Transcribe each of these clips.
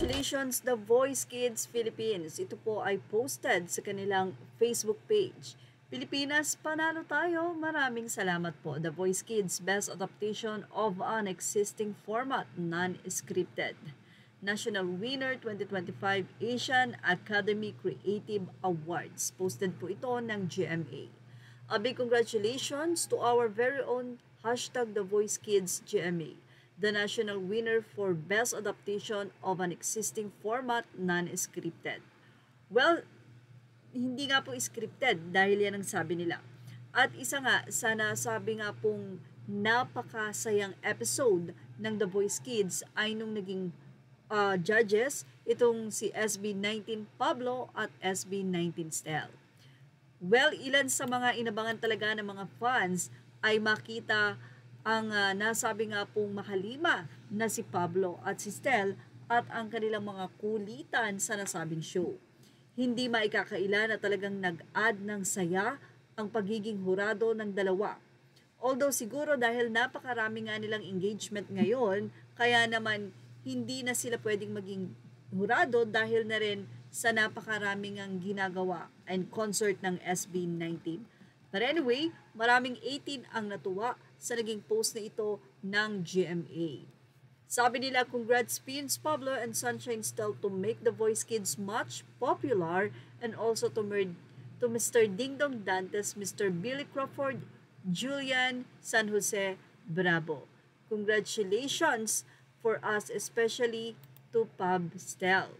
Congratulations The Voice Kids Philippines. Ito po ay posted sa kanilang Facebook page. Pilipinas, panalo tayo. Maraming salamat po. The Voice Kids, best adaptation of an existing format, non-scripted. National Winner 2025 Asian Academy Creative Awards. Posted po ito ng GMA. A big congratulations to our very own hashtag The Voice Kids GMA, the national winner for best adaptation of an existing format, non-scripted. Well, hindi nga po scripted dahil yan ang sabi nila. At isa nga, sana sabi nga pong napakasayang episode ng The Voice Kids ay nung naging judges, itong si SB19 Pablo at SB19 Stel. Well, ilan sa mga inabangan talaga ng mga fans ay makita ang nasabi nga pong mahalima na si Pablo at si Stel at ang kanilang mga kulitan sa nasabing show. Hindi maikakaila na talagang nag-add ng saya ang pagiging hurado ng dalawa. Although siguro dahil napakarami nga nilang engagement ngayon, kaya naman hindi na sila pwedeng maging hurado dahil na rin sa napakaraming ang ginagawa and concert ng SB19. But anyway, maraming 18 ang natuwa sa naging post na ito ng GMA. Sabi nila, congrats Pins, Pablo, and Sunshine Stel to make The Voice Kids much popular, and also to Mr. Dingdong Dantes, Mr. Billy Crawford, Julian San Jose, bravo. Congratulations for us, especially to Pab Stel.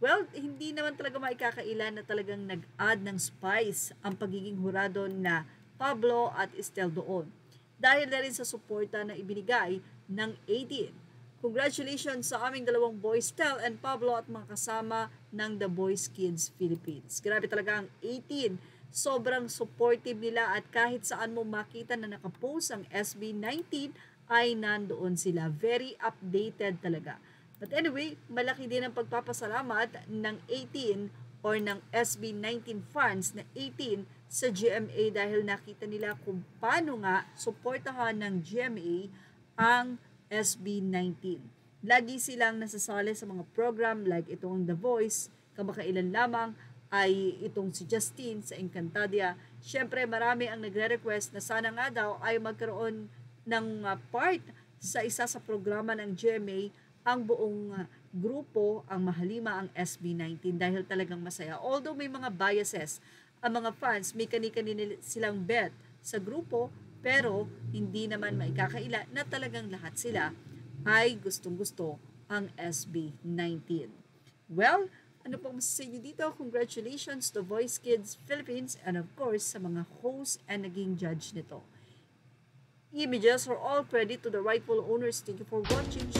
Well, hindi naman talaga maikakaila na talagang nag-add ng spice ang pagiging hurado na Pablo at Stel doon, dahil na rin sa suporta na ibinigay ng 18. Congratulations sa aming dalawang boys, Stel and Pablo, at mga kasama ng The Voice Kids Philippines. Grabe talaga ang 18. Sobrang supportive nila at kahit saan mo makita na nakapost ang SB19 ay nandoon sila. Very updated talaga. But anyway, malaki din ang pagpapasalamat ng 18 or ng SB19 fans na 18 sa GMA dahil nakita nila kung paano nga suportahan ng GMA ang SB19. Lagi silang nasasali sa mga program like itong The Voice, kamakailan lamang ay itong si Justine sa Encantadia. Siyempre marami ang nagre-request na sana nga daw ay magkaroon ng part sa isa sa programa ng GMA ang buong grupo, ang mahalima, ang SB19 dahil talagang masaya. Although may mga biases, ang mga fans, may kani-kanina silang bet sa grupo, pero hindi naman maikakaila na talagang lahat sila ay gustong-gusto ang SB19. Well, ano pong masasabi niyo dito? Congratulations to Voice Kids Philippines and of course sa mga host and naging judge nito. Images are all credit to the rightful owners. Thank you for watching.